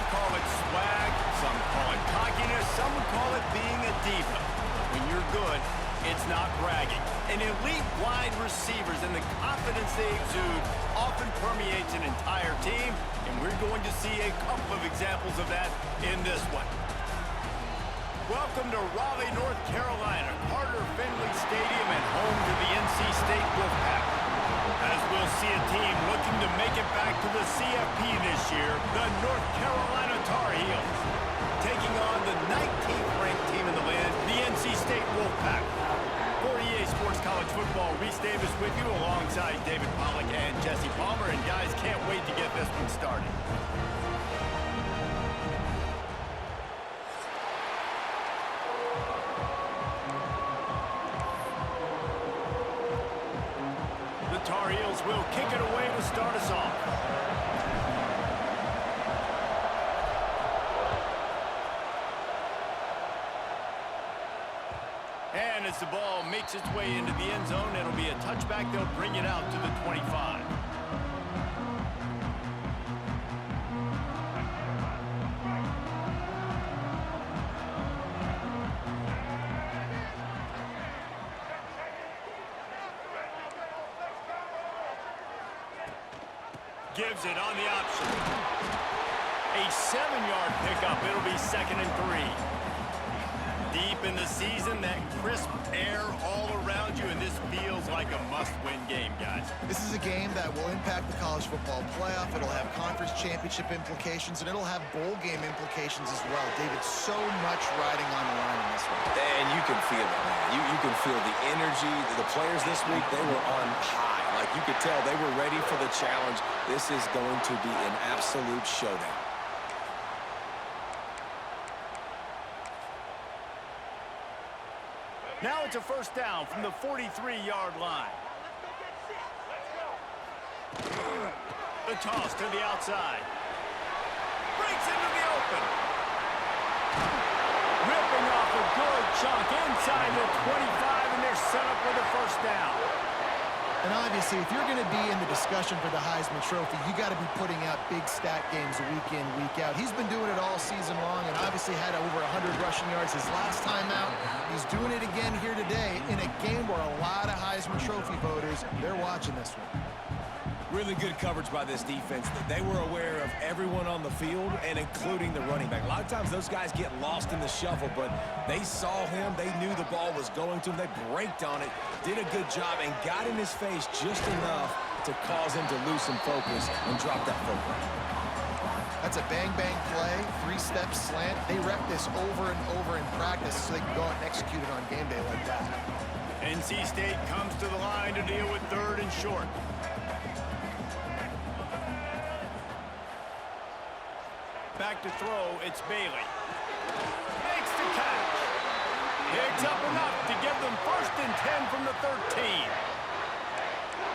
call it swag, some call it cockiness, some would call it being a diva. When you're good, it's not bragging. And elite wide receivers and the confidence they exude often permeates an entire team, and we're going to see a couple of examples of that in this one. Welcome to Raleigh, North Carolina, Carter Finley Stadium and home to the NC State Wolfpack. As we'll see a team looking to make it back to the CFP this year, the North Carolina Tar Heels, taking on the 19th ranked team in the land, the NC State Wolfpack. For EA Sports College Football, Reese Davis with you alongside David Pollack and Jesse Palmer, and guys, can't wait to get this one started. The Tar Heels will kick it away to start us off. And as the ball makes its way into the end zone, it'll be a touchback. They'll bring it out to the 25. Gives it on the option. A 7-yard pickup. It'll be 2nd and 3. Deep in the season, that crisp air all around you, and this feels like a must-win game, guys. This is a game that will impact the college football playoff. It'll have conference championship implications, and it'll have bowl game implications as well. David, so much riding on the line in this one. And you can feel it, man. You can feel the energy. The players this week, they were on high. Like you could tell, they were ready for the challenge. This is going to be an absolute showdown. Now it's a first down from the 43-yard line. The toss to the outside. Breaks into the open. Ripping off a good chunk inside the 25, and they're set up with a first down. And obviously, if you're going to be in the discussion for the Heisman Trophy, you got to be putting out big stat games week in, week out. He's been doing it all season long and obviously had over 100 rushing yards his last time out. He's doing it again here today in a game where a lot of Heisman Trophy voters, they're watching this one. Really good coverage by this defense. They were aware of everyone on the field and including the running back. A lot of times those guys get lost in the shuffle, but they saw him. They knew the ball was going to him. They braked on it, did a good job, and got in his face just enough to cause him to lose some focus and drop that football. That's a bang-bang play, 3-step slant. They rep this over and over in practice so they can go out and execute it on game day like that. NC State comes to the line to deal with 3rd and short. Back to throw, it's Bailey. Makes the catch. Picks up enough to give them 1st and 10 from the 13.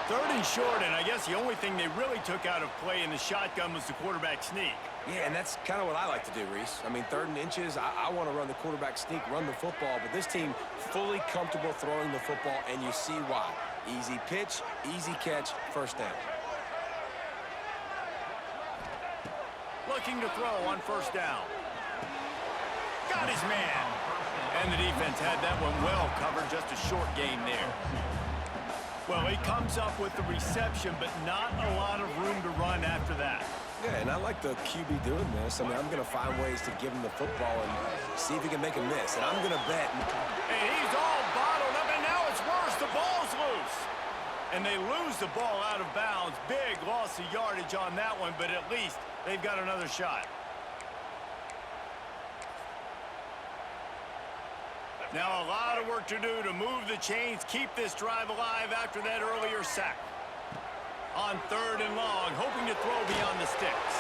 3rd and short, and I guess the only thing they really took out of play in the shotgun was the quarterback sneak. Yeah, and that's kind of what I like to do, Reese. I mean, 3rd and inches, I want to run the quarterback sneak, run the football, but this team fully comfortable throwing the football, and you see why. Easy pitch, easy catch, first down. Looking to throw on 1st down. Got his man. And the defense had that one well covered, just a short game there. Well, he comes up with the reception, but not a lot of room to run after that. Yeah, and I like the QB doing this. I mean, I'm going to find ways to give him the football and see if he can make a miss. And I'm going to bet. And he's all bottled up, and now it's worse. The ball's loose. And they lose the ball out of bounds. Big loss of yardage on that one, but at least they've got another shot. Now a lot of work to do to move the chains, keep this drive alive after that earlier sack. On 3rd and long, hoping to throw beyond the sticks.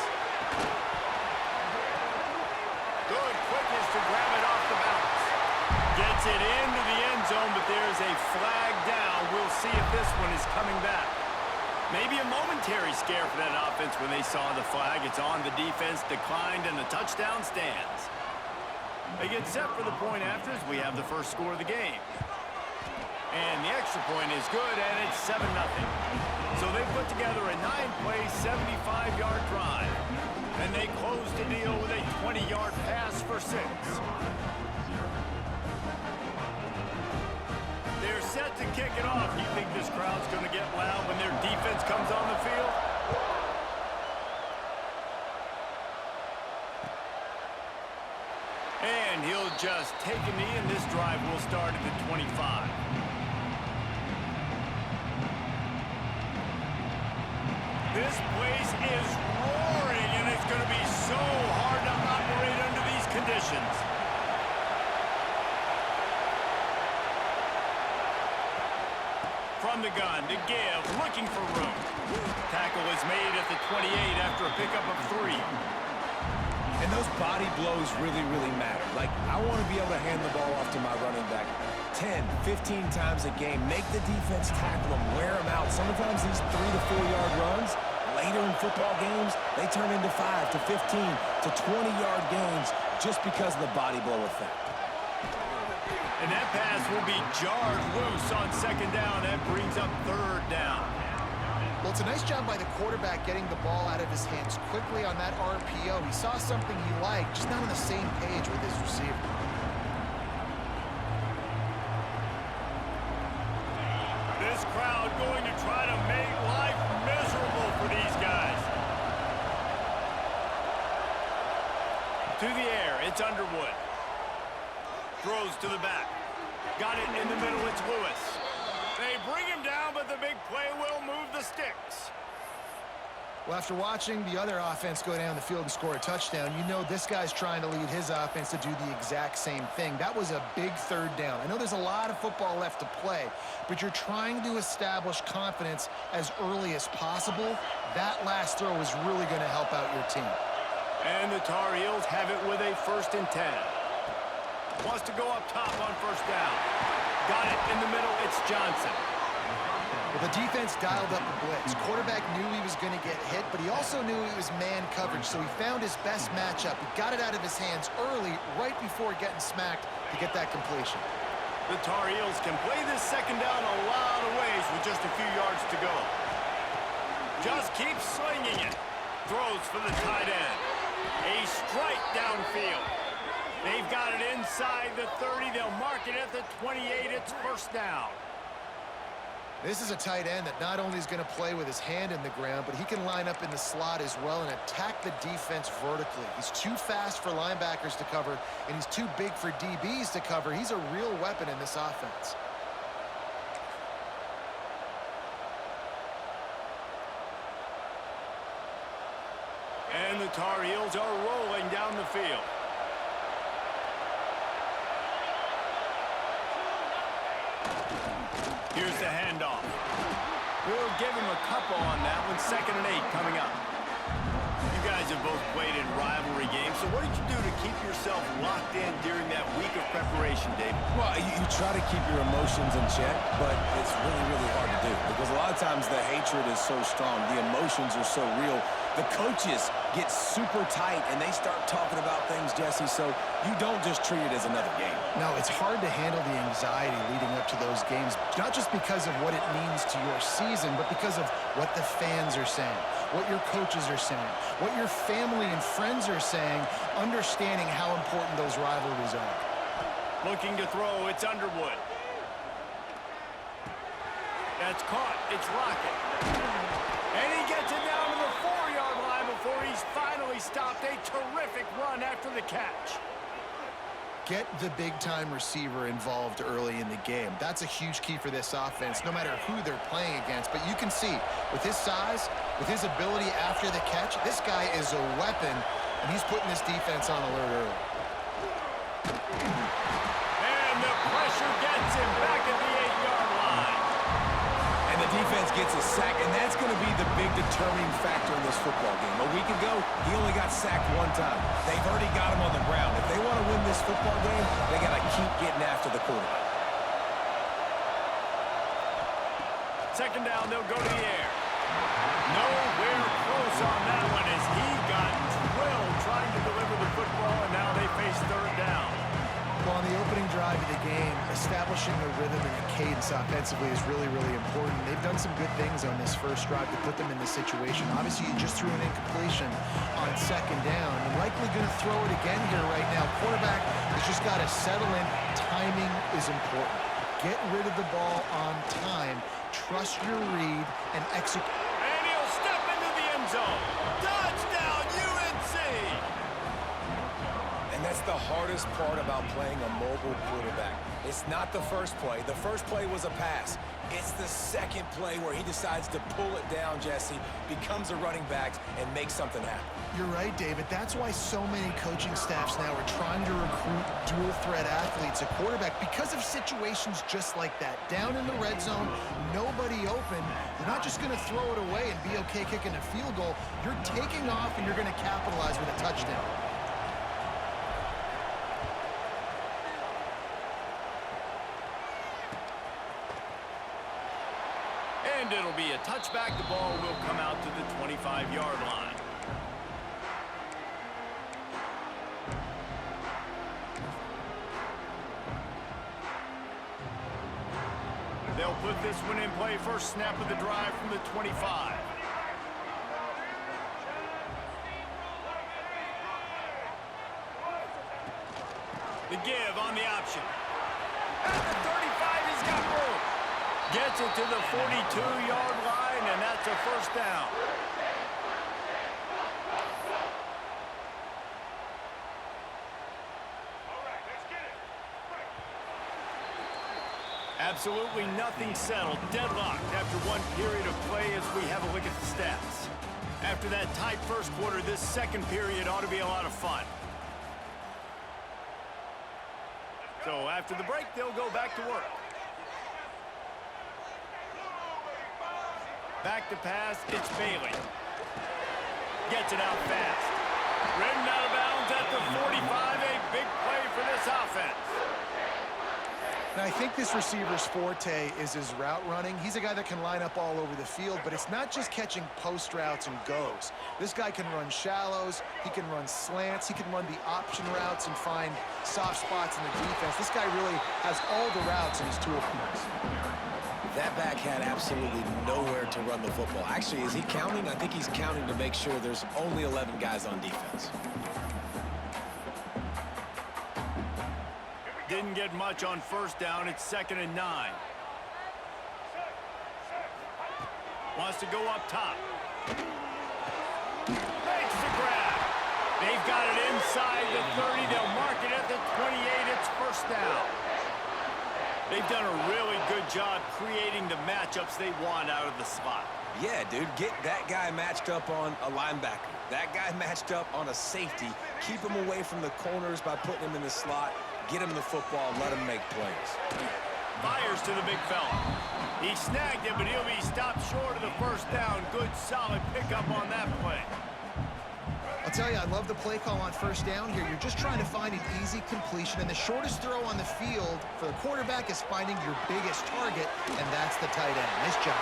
Good quickness to grab it off the bounce. Gets it into the end zone, but there's a flag down. We'll see if this one is coming back. Maybe a momentary scare for that offense when they saw the flag. It's on, the defense declined, and the touchdown stands. They get set for the point after as we have the first score of the game. And the extra point is good, and it's 7-0. So they put together a 9-play, 75-yard drive. And they close the deal with a 20-yard pass for 6. They're set to kick it off. You think this crowd's going to get loud when their defense comes on the field? And he'll just take a knee, and this drive will start at the 25. This place is roaring, and it's going to be so hard to operate under these conditions. From the gun to give, looking for room. Tackle is made at the 28 after a pickup of 3. And those body blows really, really matter. Like, I want to be able to hand the ball off to my running back 10, 15 times a game. Make the defense tackle them, wear them out. Sometimes these 3 to 4 yard runs, later in football games, they turn into 5 to 15 to 20 yard gains just because of the body blow effect. And that pass will be jarred loose on 2nd down. That brings up 3rd down. Well, it's a nice job by the quarterback getting the ball out of his hands quickly on that RPO. He saw something he liked, just not on the same page with his receiver. This crowd going to try to make life miserable for these guys. To the air, it's Underwood. Throws to the back. Got it in the middle, it's Lewis. They bring him down, but the big play will move the sticks. Well, after watching the other offense go down the field and score a touchdown, you know this guy's trying to lead his offense to do the exact same thing. That was a big 3rd down. I know there's a lot of football left to play, but you're trying to establish confidence as early as possible. That last throw is really going to help out your team. And the Tar Heels have it with a 1st and 10. Wants to go up top on 1st down. Got it in the middle, it's Johnson. Well, the defense dialed up the blitz. Quarterback knew he was going to get hit, but he also knew it was man coverage, so he found his best matchup. He got it out of his hands early, right before getting smacked to get that completion. The Tar Heels can play this 2nd down a lot of ways with just a few yards to go. Just keep slinging it. Throws for the tight end. A strike downfield. They've got it inside the 30. They'll mark it at the 28. It's 1st down. This is a tight end that not only is going to play with his hand in the ground, but he can line up in the slot as well and attack the defense vertically. He's too fast for linebackers to cover, and he's too big for DBs to cover. He's a real weapon in this offense. And the Tar Heels are rolling down the field. Here's the handoff. We'll give him a couple on that one. 2nd and 8 coming up. You guys have both played in rivalry games, so what did you do to keep yourself locked in during that week of preparation, Dave? Well, you try to keep your emotions in check, but it's really, really hard to do because a lot of times the hatred is so strong. The emotions are so real. The coaches get super tight, and they start talking about things, Jesse, so you don't just treat it as another game. No, it's hard to handle the anxiety leading up to those games, not just because of what it means to your season, but because of what the fans are saying, what your coaches are saying, what your family and friends are saying, understanding how important those rivalries are. Looking to throw, it's Underwood. That's caught, it's Lockett. And he gets it down to the 4-yard line before he's finally stopped. A terrific run after the catch. Get the big-time receiver involved early in the game. That's a huge key for this offense, no matter who they're playing against. But you can see, with his size, with his ability after the catch, this guy is a weapon, and he's putting this defense on alert early. And the pressure gets him back at the 8-yard line. And the defense gets a sack, and that's going to be the big determining factor in this football game. A week ago, he only got sacked 1 time. They've already got him on the ground. If they want to win this football game, they got to keep getting after the quarterback. 2nd down, they'll go to the air. Nowhere close on that one as he got drilled trying to deliver the football, and now they face 3rd down. Well, on the opening drive of the game, establishing a rhythm and a cadence offensively is really, really important. They've done some good things on this first drive to put them in this situation. Obviously, you just threw an incompletion on second down. And likely going to throw it again here right now. Quarterback has just got to settle in. Timing is important. Get rid of the ball on time. Trust your read and execute. And he'll step into the end zone. Touchdown, UNC! And that's the hardest part about playing a mobile quarterback. It's not the first play. The first play was a pass. It's the second play where he decides to pull it down, Jesse, becomes a running back, and makes something happen. You're right, David. That's why so many coaching staffs now are trying to recruit dual-threat athletes at quarterback because of situations just like that. Down in the red zone, nobody open. You're not just going to throw it away and be okay kicking a field goal. You're taking off, and you're going to capitalize with a touchdown. And it'll be a touchback. The ball will come out to the 25-yard line. They'll put this one in play. First snap of the drive from the 25. The give on the option. At the 35, he's got room. Gets it to the 42-yard line, and that's a first down. Absolutely nothing settled. Deadlocked after one period of play as we have a look at the stats. After that tight first quarter, this second period ought to be a lot of fun. So after the break, they'll go back to work. Back to pass, it's Bailey. Gets it out fast. Ridden out of bounds at the 45, a big play for this offense. Now, I think this receiver's forte is his route running. He's a guy that can line up all over the field, but it's not just catching post routes and goes. This guy can run shallows, he can run slants, he can run the option routes and find soft spots in the defense. This guy really has all the routes in his toolbox. That back had absolutely nowhere to run the football. Actually, is he counting? I think he's counting to make sure there's only 11 guys on defense. Didn't get much on first down. It's 2nd and 9. Wants to go up top. Makes the grab. They've got it inside the 30. They'll mark it at the 28. It's first down. They've done a really good job creating the matchups they want out of the spot. Yeah, dude, get that guy matched up on a linebacker. That guy matched up on a safety. Keep him away from the corners by putting him in the slot. Get him the football, let him make plays. Fires to the big fella. He snagged it, but he'll be stopped short of the first down. Good, solid pickup on that play. I'll tell you, I love the play call on first down here. You're just trying to find an easy completion, and the shortest throw on the field for the quarterback is finding your biggest target, and that's the tight end. Nice job.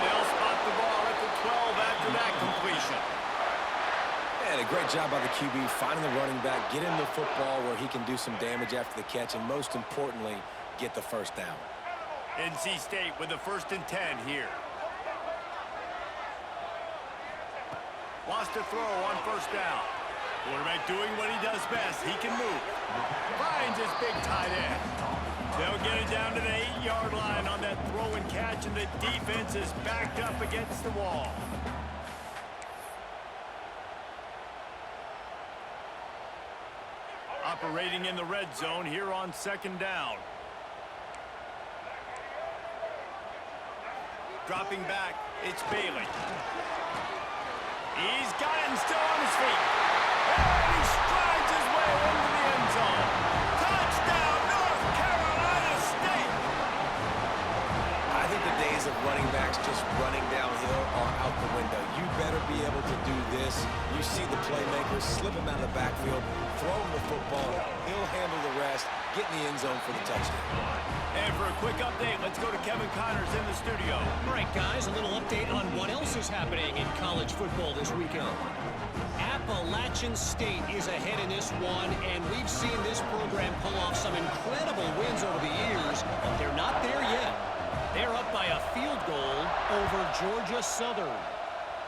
They'll spot the ball at the 12 after that completion. And a great job by the QB finding the running back, get him the football where he can do some damage after the catch, and most importantly, get the first down. NC State with the 1st and 10 here. Wants to throw on first down. Quarterback doing what he does best. He can move. Finds his big tight end. They'll get it down to the 8-yard line on that throw and catch, and the defense is backed up against the wall. Operating in the red zone here on 2nd down. Dropping back, it's Bailey. He's got it and still on his feet. And he strides his way into the end zone. Touchdown, North Carolina State! I think the days of running backs just running downhill are out the window. You better be able to do this. You see the playmakers slip him out of the backfield, throw him the football, he'll handle the rest, get in the end zone for the touchdown. And for a quick update, let's go to Kevin Connors in the studio. All right, guys, a little update on what else is happening in college football this weekend. Appalachian State is ahead in this one, and we've seen this program pull off some incredible wins over the years, but they're not there yet. They're up by a field goal over Georgia Southern.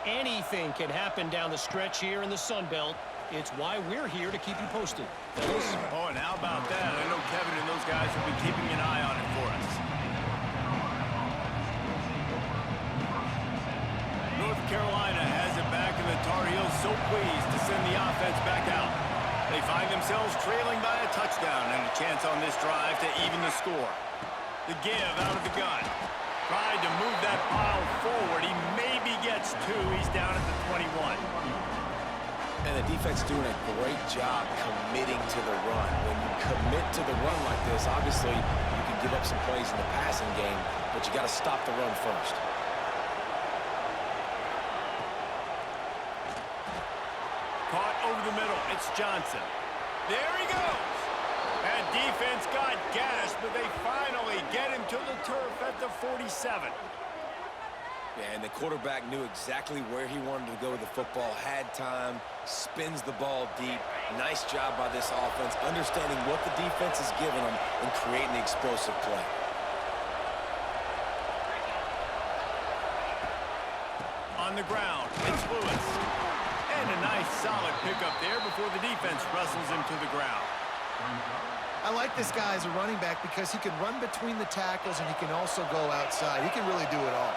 Anything can happen down the stretch here in the Sun Belt. It's why we're here to keep you posted. Fellas. Oh, and how about that? I know Kevin and those guys will be keeping an eye on it for us. North Carolina has it back, and the Tar Heels so pleased to send the offense back out. They find themselves trailing by a touchdown and a chance on this drive to even the score. The give out of the gun. Tried to move that pile forward. He maybe gets two. He's down at the 21. And the defense doing a great job committing to the run. When you commit to the run like this, obviously you can give up some plays in the passing game, but you got to stop the run first. Caught over the middle. It's Johnson. There he goes. That defense got gashed, but they finally get him to the turf at the 47. Yeah, and the quarterback knew exactly where he wanted to go with the football, had time, spins the ball deep. Nice job by this offense, understanding what the defense is giving them and creating the explosive play. On the ground, it's Lewis. And a nice solid pickup there before the defense wrestles him to the ground. I like this guy as a running back because he can run between the tackles and he can also go outside. He can really do it all.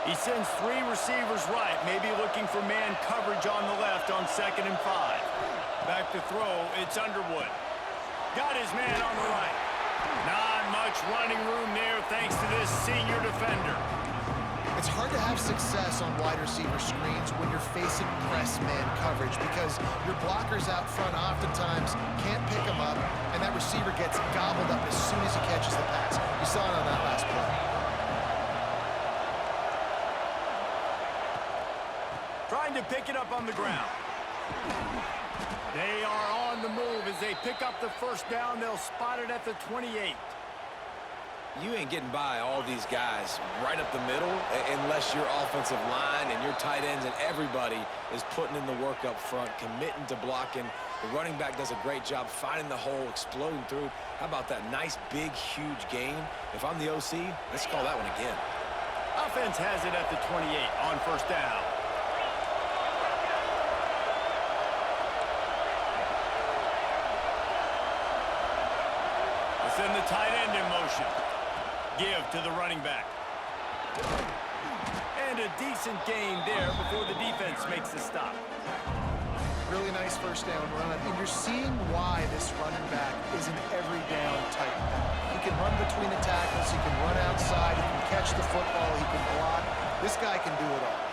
He sends three receivers right, maybe looking for man coverage on the left on 2nd and 5. Back to throw, it's Underwood. Got his man on the right. Not much running room there thanks to this senior defender. It's hard to have success on wide receiver screens when you're facing press man coverage because your blockers out front oftentimes can't pick them up, and that receiver gets gobbled up as soon as he catches the pass. You saw it on that last play. Trying to pick it up on the ground. They are on the move as they pick up the first down. They'll spot it at the 28. You ain't getting by all these guys right up the middle unless your offensive line and your tight ends and everybody is putting in the work up front, committing to blocking. The running back does a great job finding the hole, exploding through. How about that nice, big, huge gain? If I'm the OC, let's call that one again. Offense has it at the 28 on first down. Send the tight end in motion. Give to the running back. And a decent gain there before the defense makes the stop. Really nice first down run. And you're seeing why this running back is an every down type back. He can run between the tackles. He can run outside. He can catch the football. He can block. This guy can do it all.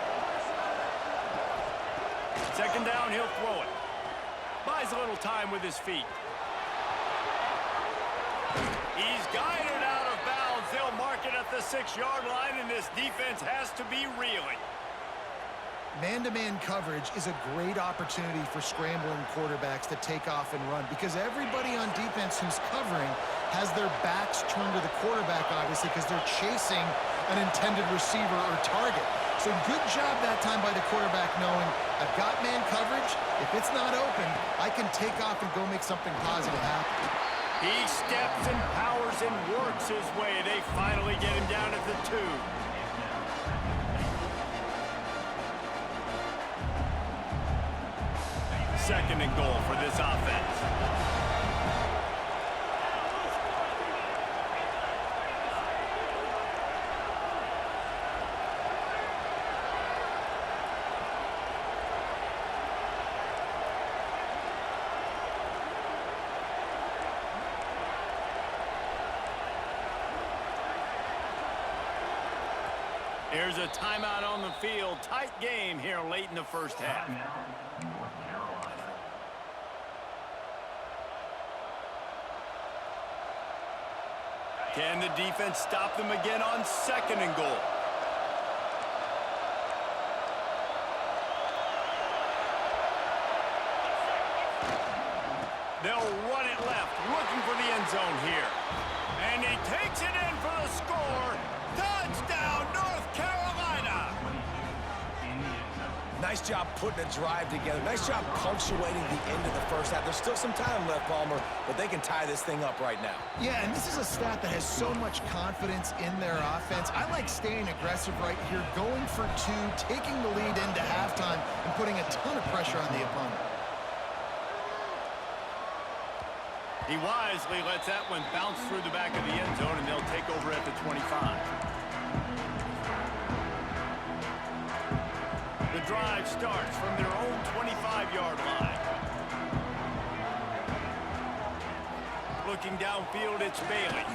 2nd down, he'll throw it. Buys a little time with his feet. He's guided out of bounds. They'll mark it at the 6-yard line, and this defense has to be reeling. Man-to-man coverage is a great opportunity for scrambling quarterbacks to take off and run because everybody on defense who's covering has their backs turned to the quarterback, obviously, because they're chasing an intended receiver or target. So good job that time by the quarterback knowing I've got man coverage. If it's not open, I can take off and go make something positive happen. He steps and powers and works his way. They finally get him down at the 2. Second and goal for this offense. Here's a timeout on the field. Tight game here late in the first half. Can the defense stop them again on 2nd and goal? They'll run it left, looking for the end zone here. And he takes it in for the score. Touchdown, North Carolina! Nice job putting a drive together. Nice job punctuating the end of the first half. There's still some time left, Palmer, but they can tie this thing up right now. Yeah, and this is a staff that has so much confidence in their offense. I like staying aggressive right here, going for two, taking the lead into halftime, and putting a ton of pressure on the opponent. He wisely lets that one bounce through the back of the end zone, and they'll take over at the 25. The drive starts from their own 25-yard line. Looking downfield, it's Bailey.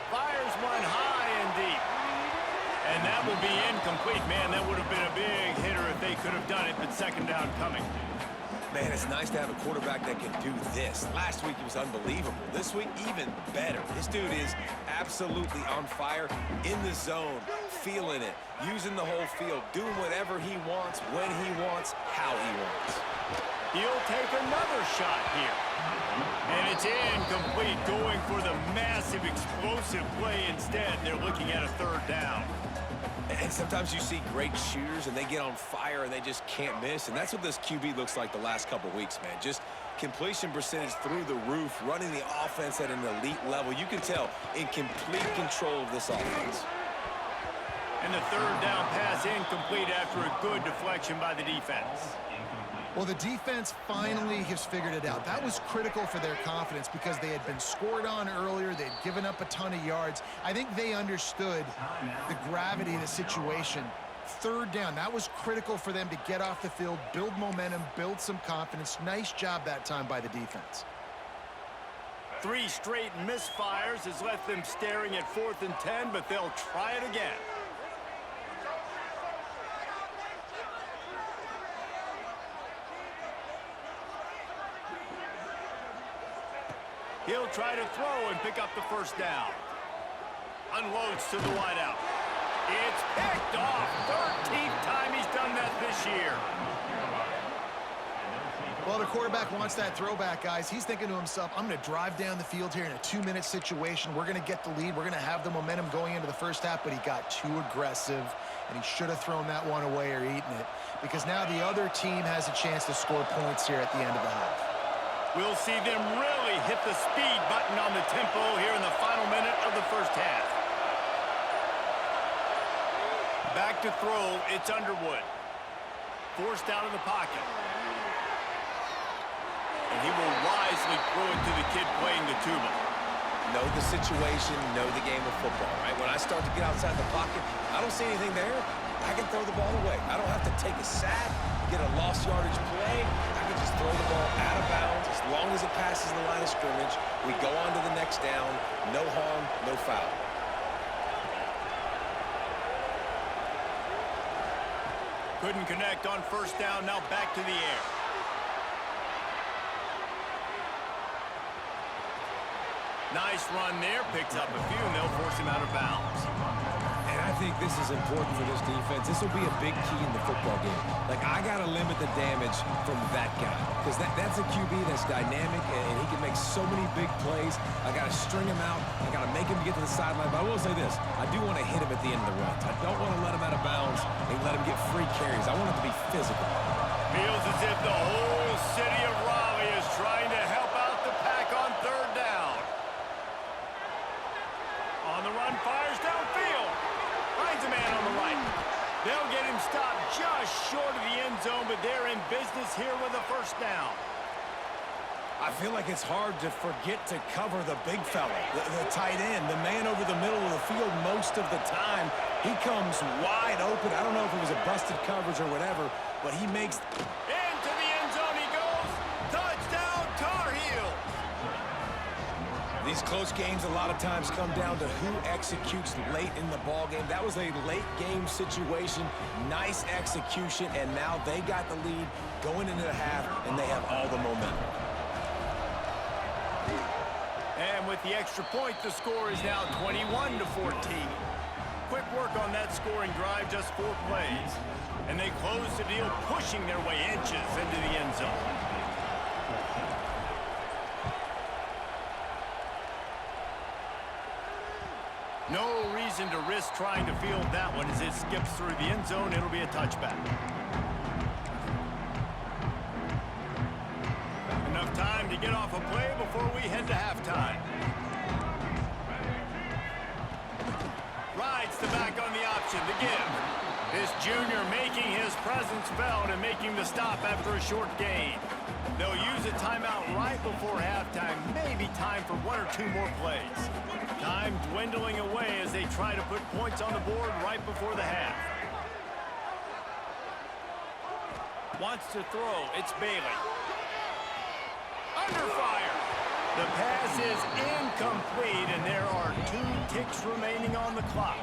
Fires one high and deep. And that will be incomplete. Man, that would have been a big hitter if they could have done it, but second down coming. Man, it's nice to have a quarterback that can do this. Last week, he was unbelievable. This week, even better. This dude is absolutely on fire, in the zone, feeling it, using the whole field, doing whatever he wants, when he wants, how he wants. He'll take another shot here. And it's incomplete, going for the massive, explosive play instead. They're looking at a third down. And sometimes you see great shooters, and they get on fire, and they just can't miss. And that's what this QB looks like the last couple weeks, man. Just completion percentage through the roof, running the offense at an elite level. You can tell in complete control of this offense. And the third down pass incomplete after a good deflection by the defense. Well, the defense finally has figured it out. That was critical for their confidence because they had been scored on earlier. They'd given up a ton of yards. I think they understood the gravity of the situation. Third down, that was critical for them to get off the field, build momentum, build some confidence. Nice job that time by the defense. 3 straight misfires has left them staring at 4th and 10, but they'll try it again. He'll try to throw and pick up the first down. Unloads to the wideout. It's picked off. 13th time he's done that this year. Well, the quarterback wants that throwback, guys. He's thinking to himself, I'm going to drive down the field here in a 2-minute situation. We're going to get the lead. We're going to have the momentum going into the first half, but he got too aggressive, and he should have thrown that one away or eaten it because now the other team has a chance to score points here at the end of the half. We'll see them really hit the speed button on the tempo here in the final minute of the first half. Back to throw, it's Underwood. Forced out of the pocket. And he will wisely throw it to the kid playing the tuba. Know the situation, know the game of football, right? When I start to get outside the pocket, I don't see anything there. I can throw the ball away. I don't have to take a sack, get a lost yardage play. I can just throw the ball out of bounds. As long as it passes the line of scrimmage, we go on to the next down. No harm, no foul. Couldn't connect on first down, now back to the air. Nice run there, picks up a few, and they'll force him out of bounds. And I think this is important for this defense. This will be a big key in the football game. Like, I got to limit the damage from that guy because that's a QB that's dynamic, and he can make so many big plays. I got to string him out. I got to make him get to the sideline. But I will say this. I do want to hit him at the end of the runs. I don't want to let him out of bounds and let him get free carries. I want him to be physical. Feels as if the whole city of Raleigh is trying to help out the Pack on third down. On the run, fires downfield. Finds a man on the right. They'll get him stopped just short of the end zone, but they're in business here with a first down. I feel like it's hard to forget to cover the big fella, the tight end, the man over the middle of the field most of the time. He comes wide open. I don't know if it was a busted coverage or whatever, but he makes... Into the end zone he goes. Touchdown, Tar Heels. These close games a lot of times come down to who executes late in the ball game. That was a late game situation, nice execution, and now they got the lead going into the half, and they have all the momentum. And with the extra point, the score is now 21-14. Quick work on that scoring drive, just 4 plays. And they close the deal, pushing their way inches into the end zone. No reason to risk trying to field that one as it skips through the end zone. It'll be a touchback. Enough time to get off a play before we head to halftime. Rides the back on the option to give. This junior making his presence felt and making the stop after a short gain. They'll use a timeout right before halftime. Maybe time for one or two more plays. Time dwindling away as they try to put points on the board right before the half. Wants to throw. It's Bailey. Under fire. The pass is incomplete, and there are 2 ticks remaining on the clock.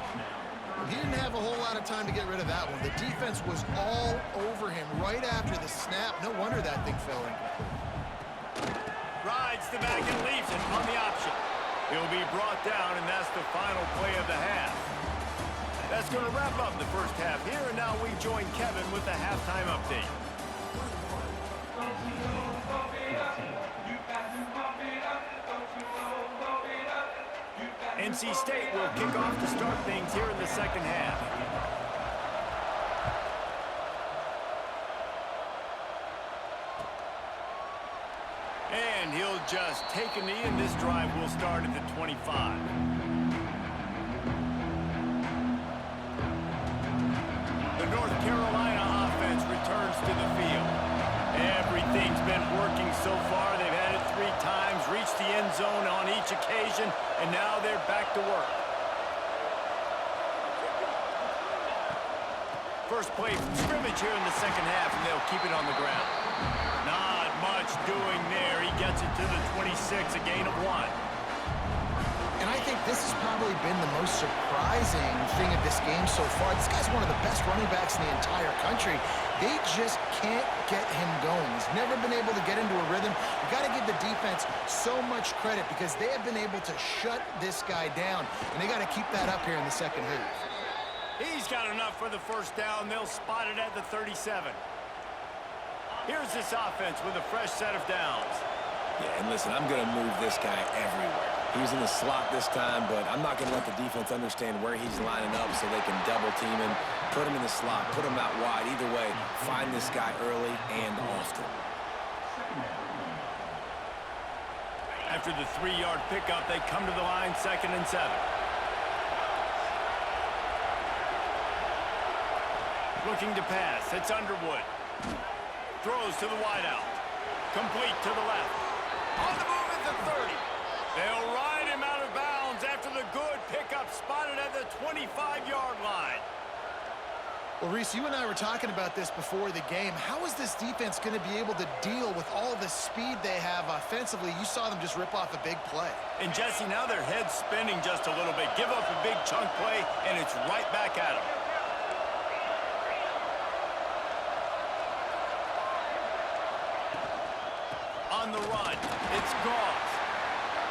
He didn't have a whole lot of time to get rid of that one. The defense was all over him right after the snap. No wonder that thing fell incomplete. Rides the back and leaves it on the option. He'll be brought down, and that's the final play of the half. That's going to wrap up the first half here, and now we join Kevin with the halftime update. NC State will kick off to start things here in the second half. And he'll just take a knee, and this drive will start at the 25. The North Carolina offense returns to the field. Everything's been working so far. They've had it 3 times, reached the end zone on each occasion, and now they're back to work. First play from scrimmage here in the second half, and they'll keep it on the ground. Not much doing there. He gets it to the 26, a gain of 1. And I think this has probably been the most surprising thing of this game so far. This guy's one of the best running backs in the entire country. They just can't get him going. He's never been able to get into a rhythm. You got to give the defense so much credit because they have been able to shut this guy down, and they got to keep that up here in the second half. He's got enough for the first down. They'll spot it at the 37. Here's this offense with a fresh set of downs. Yeah, and listen, I'm going to move this guy everywhere. He was in the slot this time, but I'm not going to let the defense understand where he's lining up so they can double team him, put him in the slot, put him out wide. Either way, find this guy early and often. After the 3-yard pickup, they come to the line, 2nd and 7. Looking to pass. It's Underwood. Throws to the wideout. Complete to the left. On the move at the 30. They'll ride him out of bounds after the good pickup spotted at the 25-yard line. Well, Reese, you and I were talking about this before the game. How is this defense going to be able to deal with all the speed they have offensively? You saw them just rip off a big play. And, Jesse, now their head's spinning just a little bit. Give up a big chunk play, and it's right back at them. On the run, it's Goss.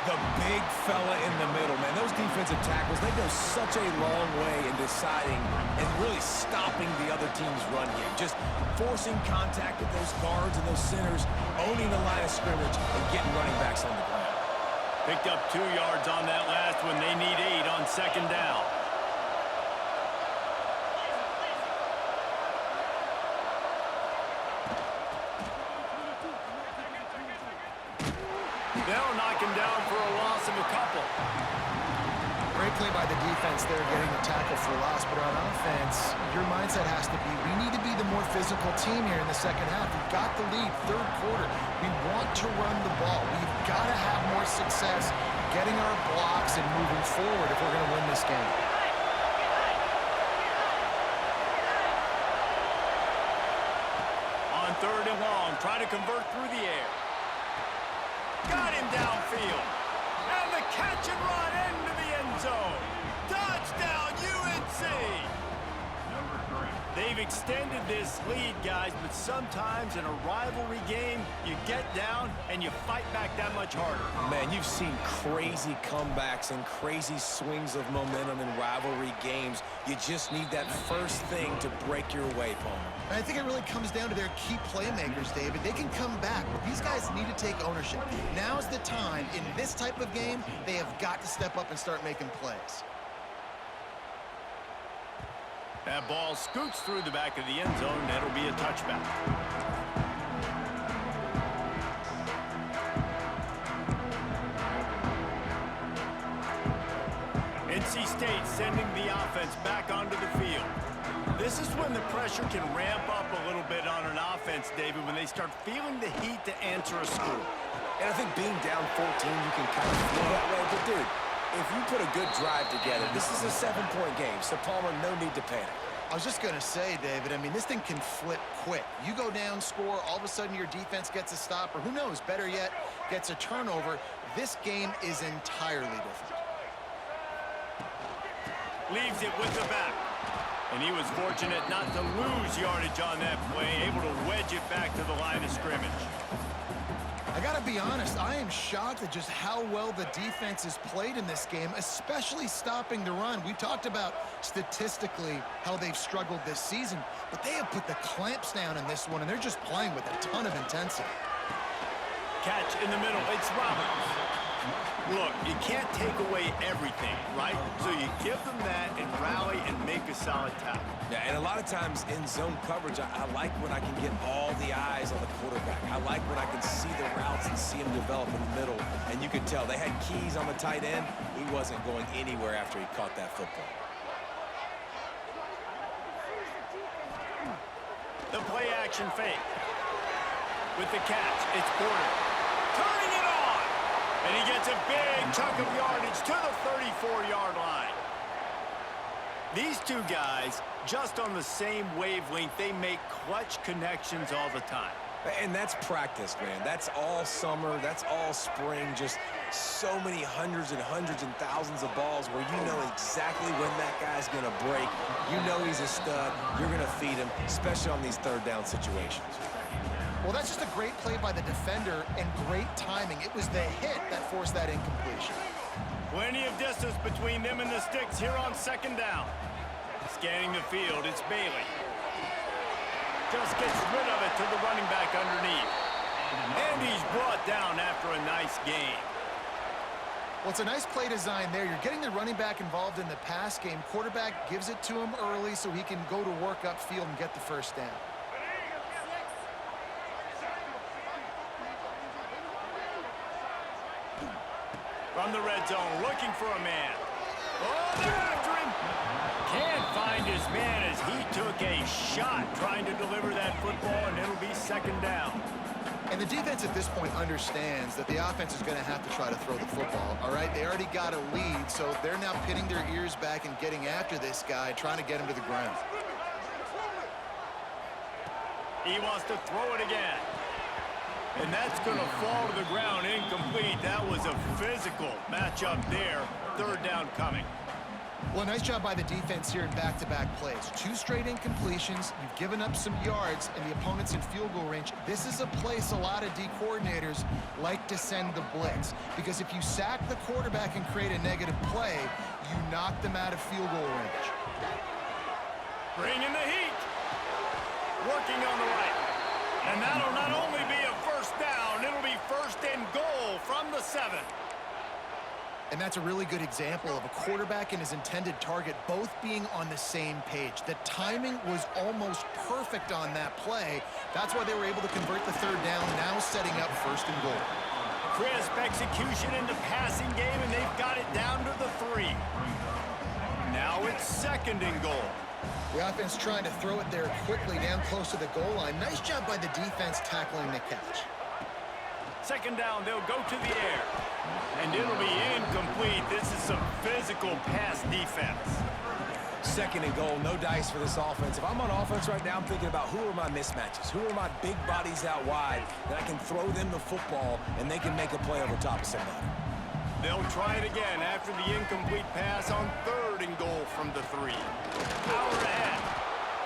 The big fella in the middle, man. Those defensive tackles, they go such a long way in deciding and really stopping the other team's run game. Just forcing contact with those guards and those centers, owning the line of scrimmage, and getting running backs on the ground. Picked up 2 yards on that last one. They need 8 on 2nd down. They'll knock him down for a loss of a couple. Great play by the defense there, getting the tackle for loss. But on offense, your mindset has to be, we need to be the more physical team here in the second half. We've got the lead, 3rd quarter. We want to run the ball. We've got to have more success getting our blocks and moving forward if we're going to win this game. On 3rd and long, try to convert through the air. Got him downfield. And the catch and run into the end zone. Touchdown, UNC! They've extended this lead, guys, but sometimes in a rivalry game, you get down and you fight back that much harder. Man, you've seen crazy comebacks and crazy swings of momentum in rivalry games. You just need that first thing to break your way, Palmer. And I think it really comes down to their key playmakers, David. They can come back, but these guys need to take ownership. Now's the time. In this type of game, they have got to step up and start making plays. That ball scoots through the back of the end zone. That'll be a touchback. NC State sending the offense back onto the field. This is when the pressure can ramp up a little bit on an offense, David, when they start feeling the heat to answer a score. And I think being down 14, you can kind of feel that way. But, dude, if you put a good drive together, this is a 7-point game, so Palmer, no need to panic. I was just going to say, David, I mean, this thing can flip quick. You go down, score, all of a sudden your defense gets a stop, or who knows, better yet, gets a turnover. This game is entirely different. Leaves it with the back. And he was fortunate not to lose yardage on that play, able to wedge it back to the line of scrimmage. I got to be honest, I am shocked at just how well the defense has played in this game, especially stopping the run. We talked about statistically how they've struggled this season, but they have put the clamps down in this one, and they're just playing with a ton of intensity. Catch in the middle. It's Roberts. Look, you can't take away everything, right? So you give them that and rally and make a solid tackle. Yeah, and a lot of times in zone coverage, I like when I can get all the eyes on the quarterback. I like when I can see the routes and see him develop in the middle. And you could tell they had keys on the tight end. He wasn't going anywhere after he caught that football. The play action fake. With the catch, it's Porter. Turning it on! And he gets a big chunk of yardage to the 34-yard line. These two guys, just on the same wavelength, they make clutch connections all the time. And that's practice, man. That's all summer. That's all spring. Just so many hundreds and thousands of balls where you know exactly when that guy's going to break. You know he's a stud. You're going to feed him, especially on these third down situations. Well, that's just a great play by the defender and great timing. It was the hit that forced that incompletion. Plenty of distance between them and the sticks here on second down. Scanning the field, it's Bailey. Just gets rid of it to the running back underneath. And he's brought down after a nice gain. Well, it's a nice play design there. You're getting the running back involved in the pass game. Quarterback gives it to him early so he can go to work upfield and get the first down. From the red zone, looking for a man. Oh, they're after him. Can't find his man as he took a shot trying to deliver that football, and it'll be second down. And the defense at this point understands that the offense is going to have to try to throw the football, all right? They already got a lead, so they're now pinning their ears back and getting after this guy, trying to get him to the ground. He wants to throw it again. And that's going to fall to the ground incomplete. That was a physical matchup there. Third down coming. Well, nice job by the defense here in back-to-back plays. 2 straight incompletions. You've given up some yards, and the opponent's in field goal range. This is a place a lot of D coordinators like to send the blitz, because if you sack the quarterback and create a negative play, you knock them out of field goal range. Bringing the heat. Working on the right. And that'll not only be a first down, it'll be first and goal from the 7. And that's a really good example of a quarterback and his intended target both being on the same page. The timing was almost perfect on that play. That's why they were able to convert the third down, now setting up first and goal. Crisp execution in the passing game, and they've got it down to the 3. Now it's second and goal. The offense trying to throw it there quickly down close to the goal line. Nice job by the defense tackling the catch. Second down, they'll go to the air. And it'll be incomplete. This is some physical pass defense. Second and goal, no dice for this offense. If I'm on offense right now, I'm thinking about who are my mismatches? Who are my big bodies out wide that I can throw them the football and they can make a play over top of somebody? They'll try it again after the incomplete pass on third and goal from the 3. Power ahead.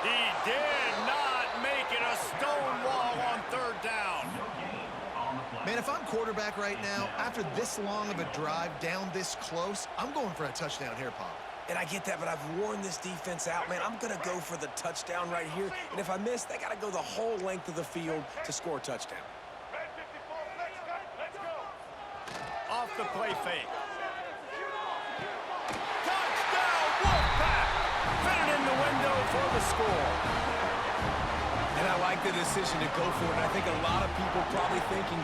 He did not make it a stone wall on third down. Man, if I'm quarterback right now, after this long of a drive down this close, I'm going for a touchdown here, Paul. And I get that, but I've worn this defense out, man. I'm going to go for the touchdown right here. And if I miss, they got to go the whole length of the field to score a touchdown. Off the play fake. Touchdown, Wolfpack! Fit it in the window for the score. And I like the decision to go for it. And I think a lot of people probably thinking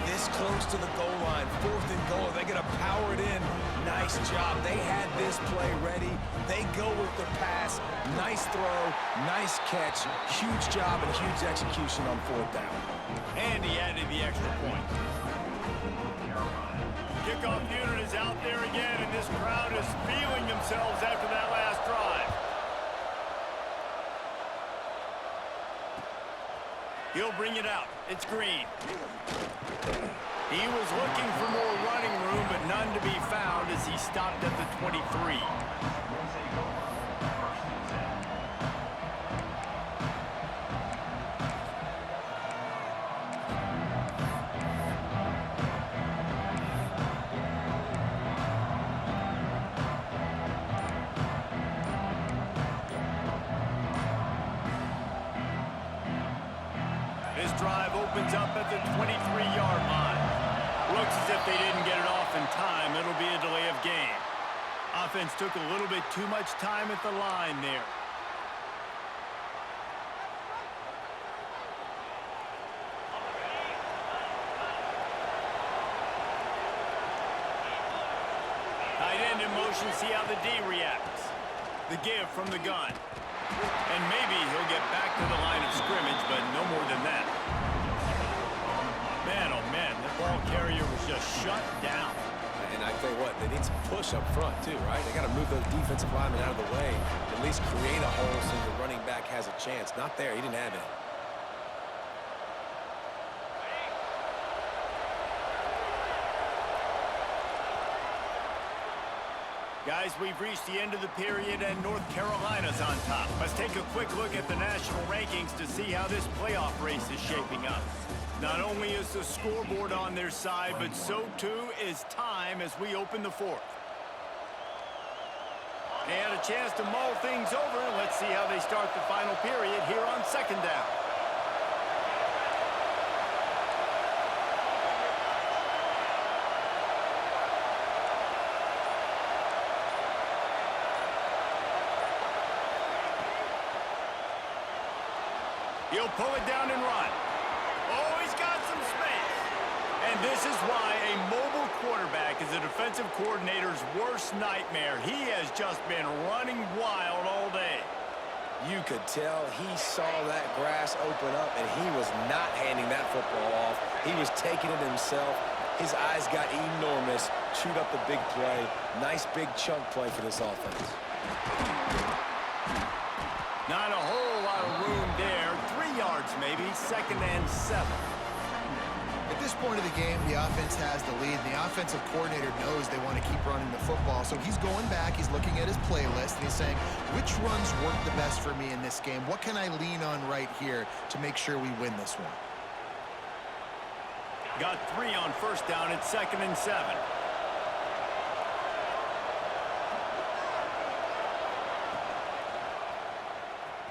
this close to the goal line, 4th and goal, they're going to power it in. Nice job. They had this play ready. They go with the pass. Nice throw, nice catch. Huge job and huge execution on 4th down. And he added the extra point. Kickoff unit is out there again, and this crowd is feeling themselves after that last drive. He'll bring it out. It's Green. He was looking for more running room, but none to be found as he stopped at the 23. This drive opens up at the 23-yard line. Looks as if they didn't get it off in time. It'll be a delay of game. Offense took a little bit too much time at the line there. Tight end in motion, see how the D reacts. The give from the gun. And maybe he'll get back to the line of scrimmage, but no more than that. Man, oh man, the ball carrier was just shut down. And I tell you what, they need some push up front too, right? They got to move those defensive linemen out of the way, at least create a hole so the running back has a chance. Not there, he didn't have it. Guys, we've reached the end of the period, and North Carolina's on top. Let's take a quick look at the national rankings to see how this playoff race is shaping up. Not only is the scoreboard on their side, but so too is time as we open the 4th. They had a chance to mull things over. Let's see how they start the final period here on 2nd down. He'll pull it down and run. Oh, he's got some space. And this is why a mobile quarterback is a defensive coordinator's worst nightmare. He has just been running wild all day. You could tell he saw that grass open up, and he was not handing that football off. He was taking it himself. His eyes got enormous. Chewed up the big play. Nice big chunk play for this offense. Not a whole lot of room there. 3 yards maybe, 2nd and 7. At this point of the game, the offense has the lead. The offensive coordinator knows they want to keep running the football. So he's going back, he's looking at his playlist, and he's saying, which runs work the best for me in this game? What can I lean on right here to make sure we win this one? Got 3 on 1st down at 2nd and 7.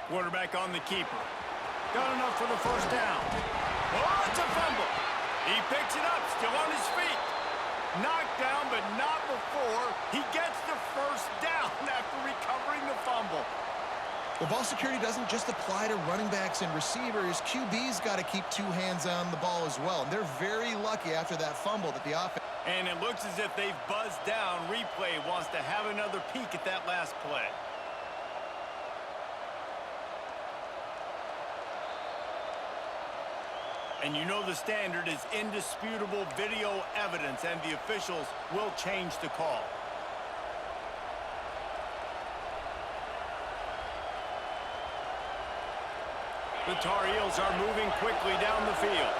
Quarterback on the keeper. Got enough for the 1st down. Oh, it's a fumble. He picks it up, still on his feet. Knocked down, but not before. He gets the 1st down after recovering the fumble. Well, ball security doesn't just apply to running backs and receivers. QB's got to keep 2 hands on the ball as well. And they're very lucky after that fumble that the offense... And it looks as if they've buzzed down. Replay wants to have another peek at that last play. And you know the standard is indisputable video evidence, and the officials will change the call. The Tar Heels are moving quickly down the field.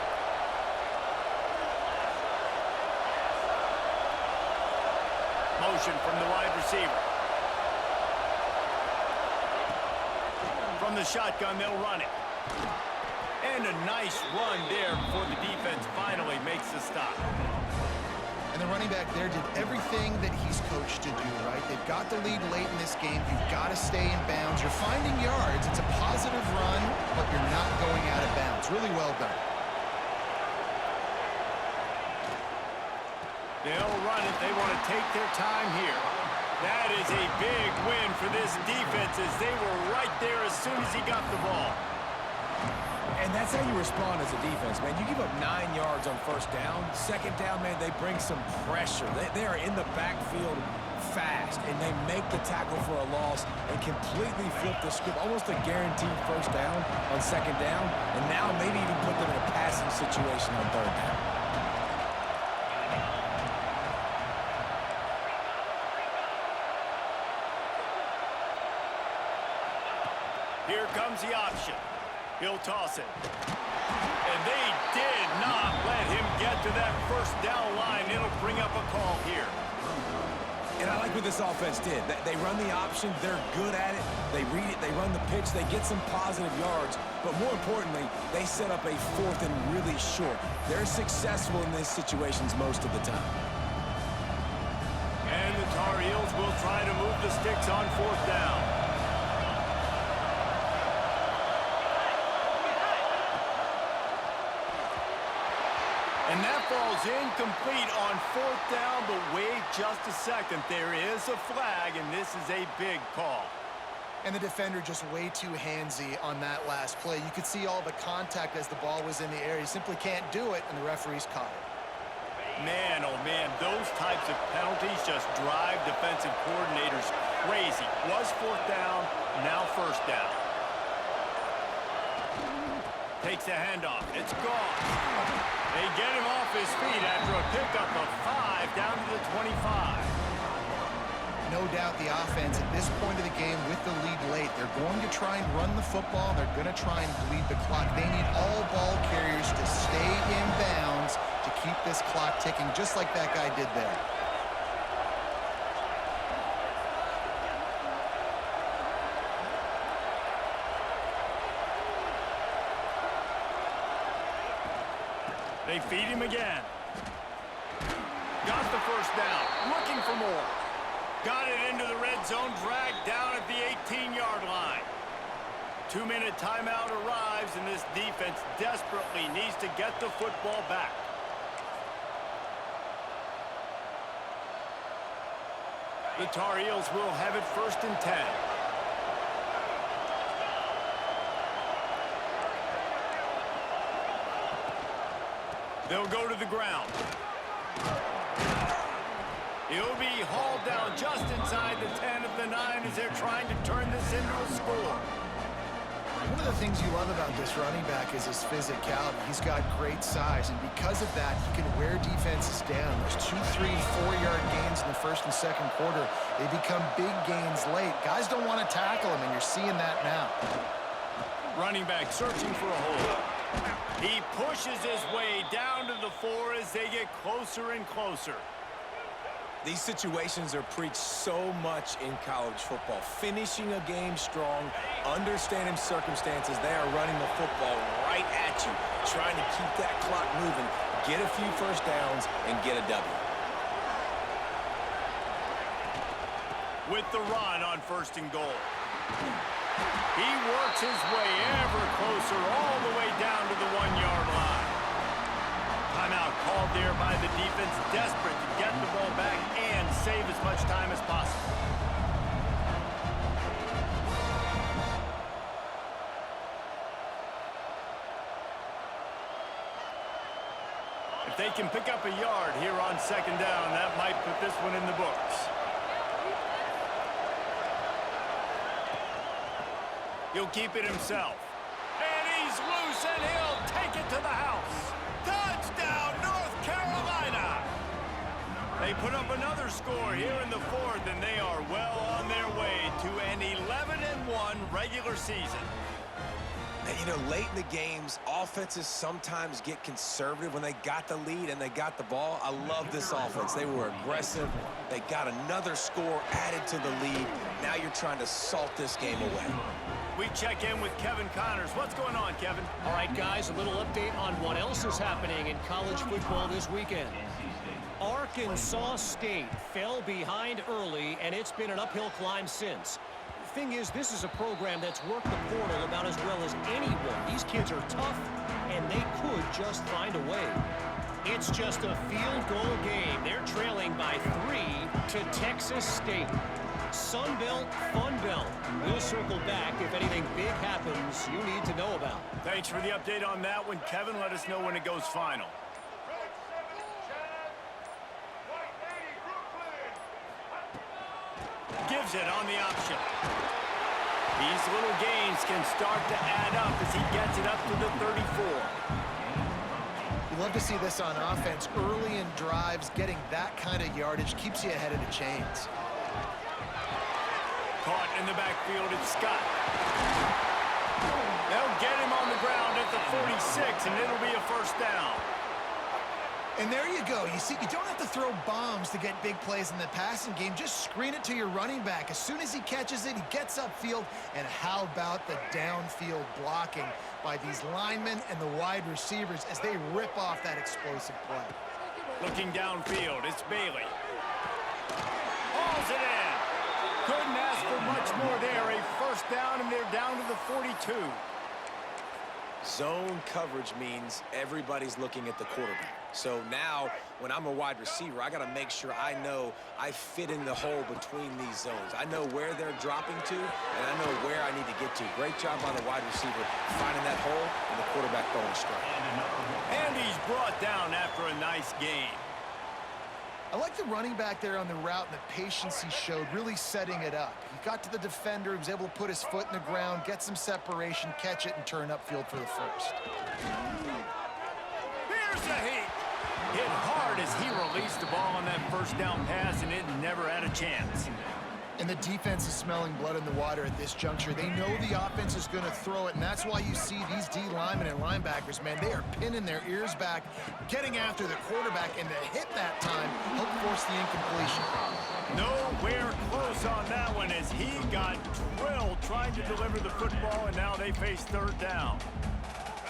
Motion from the wide receiver. From the shotgun, they'll run it. And a nice run there before the defense finally makes the stop. And the running back there did everything that he's coached to do, right? They've got the lead late in this game. You've got to stay in bounds. You're finding yards. It's a positive run, but you're not going out of bounds. Really well done. They'll run it. They want to take their time here. That is a big win for this defense as they were right there as soon as he got the ball. And that's how you respond as a defense, man. You give up 9 yards on first down. Second down, man, they bring some pressure. They are in the backfield fast, and they make the tackle for a loss and completely flip the script. Almost a guaranteed first down on second down, and now maybe even put them in a passing situation on third down. Here comes the option. He'll toss it. And they did not let him get to that first down line. It'll bring up a call here. And I like what this offense did. They run the option. They're good at it. They read it. They run the pitch. They get some positive yards. But more importantly, they set up a fourth and really short. They're successful in these situations most of the time. And the Tar Heels will try to move the sticks on fourth down. And that falls incomplete on fourth down, but wait just a second. There is a flag, and this is a big call. And the defender just way too handsy on that last play. You could see all the contact as the ball was in the air. He simply can't do it, and the referees caught it. Man, oh man, those types of penalties just drive defensive coordinators crazy. Was fourth down, now first down. Takes the handoff. It's gone. They get him off his feet after a pickup of 5 down to the 25. No doubt the offense at this point of the game with the lead late, they're going to try and run the football. They're going to try and bleed the clock. They need all ball carriers to stay in bounds to keep this clock ticking, just like that guy did there. They feed him again. Got the first down. Looking for more. Got it into the red zone. Dragged down at the 18-yard line. 2-minute timeout arrives, and this defense desperately needs to get the football back. The Tar Heels will have it first and 10. They'll go to the ground. He'll be hauled down just inside the 10 of the 9 as they're trying to turn this into a score. One of the things you love about this running back is his physicality. He's got great size, and because of that, he can wear defenses down. Those 2, 3, 4-yard gains in the first and second quarter, they become big gains late. Guys don't want to tackle him, and you're seeing that now. Running back searching for a hole. He pushes his way down to the 4 as they get closer and closer. These situations are preached so much in college football. Finishing a game strong, understanding circumstances. They are running the football right at you, trying to keep that clock moving, get a few first downs, and get a W. With the run on first and goal. He works his way ever closer all the way down to the 1-yard line. Timeout called there by the defense, desperate to get the ball back and save as much time as possible. If they can pick up a yard here on second down, that might put this one in the books. He'll keep it himself. And he's loose, and he'll take it to the house. Touchdown, North Carolina! They put up another score here in the 4th, and they are well on their way to an 11-1 regular season. And, you know, late in the games, offenses sometimes get conservative when they got the lead and they got the ball. I love this offense. They were aggressive. They got another score added to the lead. Now you're trying to salt this game away. We check in with Kevin Connors. What's going on, Kevin? All right, guys, a little update on what else is happening in college football this weekend. Arkansas State fell behind early, and it's been an uphill climb since. The thing is, this is a program that's worked the portal about as well as anyone. These kids are tough, and they could just find a way. It's just a field goal game. They're trailing by 3 to Texas State. Sun Belt, Fun Belt. We'll circle back if anything big happens you need to know about. Thanks for the update on that one, Kevin. Let us know when it goes final. Gives it on the option. These little gains can start to add up as he gets it up to the 34. You love to see this on offense. Early in drives, getting that kind of yardage keeps you ahead of the chains. Caught in the backfield, it's Scott. They'll get him on the ground at the 46, and it'll be a first down. And there you go. You see, you don't have to throw bombs to get big plays in the passing game. Just screen it to your running back. As soon as he catches it, he gets upfield. And how about the downfield blocking by these linemen and the wide receivers as they rip off that explosive play. Looking downfield, it's Bailey. Hauls it in. Couldn't ask for much more there. A first down, and they're down to the 42. Zone coverage means everybody's looking at the quarterback. So now, when I'm a wide receiver, I got to make sure I know I fit in the hole between these zones. I know where they're dropping to, and I know where I need to get to. Great job by the wide receiver finding that hole and the quarterback throwing straight. And he's brought down after a nice gain. I like the running back there on the route and the patience he showed, really setting it up. He got to the defender, he was able to put his foot in the ground, get some separation, catch it, and turn upfield for the first. Here's a heat. Hit hard as he released the ball on that first down pass, and it never had a chance. And the defense is smelling blood in the water at this juncture. They know the offense is going to throw it, and that's why you see these D linemen and linebackers, man, they are pinning their ears back, getting after the quarterback, and the hit that time helped force the incompletion. Nowhere close on that one as he got drilled trying to deliver the football, and now they face third down.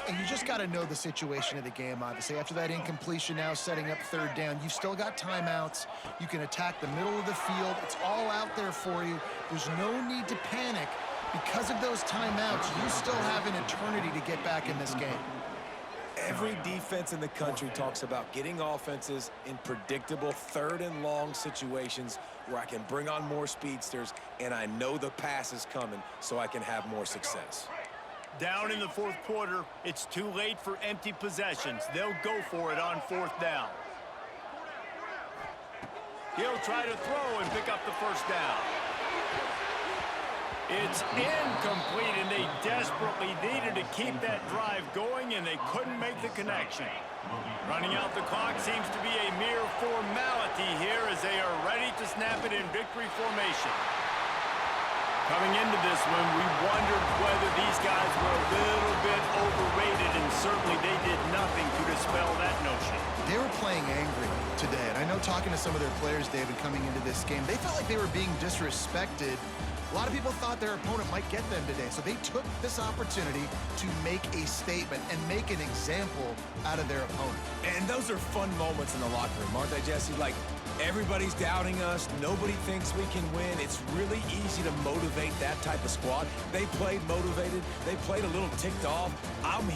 And you just got to know the situation of the game, obviously. After that incompletion, now setting up third down, you've still got timeouts. You can attack the middle of the field. It's all out there for you. There's no need to panic. Because of those timeouts, you still have an eternity to get back in this game. Every defense in the country talks about getting offenses in predictable third and long situations where I can bring on more speedsters and I know the pass is coming so I can have more success. Down in the fourth quarter, it's too late for empty possessions. They'll go for it on fourth down. He'll try to throw and pick up the first down. It's incomplete, and they desperately needed to keep that drive going, and they couldn't make the connection. Running out the clock seems to be a mere formality here as they are ready to snap it in victory formation. Coming into this one, we wondered whether these guys were a little bit overrated, and certainly they did nothing to dispel that notion. They were playing angry today, and I know talking to some of their players, David, coming into this game, they felt like they were being disrespected. A lot of people thought their opponent might get them today, so they took this opportunity to make a statement and make an example out of their opponent. And those are fun moments in the locker room, aren't they, Jesse? Like, everybody's doubting us. Nobody thinks we can win. It's really easy to motivate that type of squad. They played motivated. They played a little ticked off. I'm here.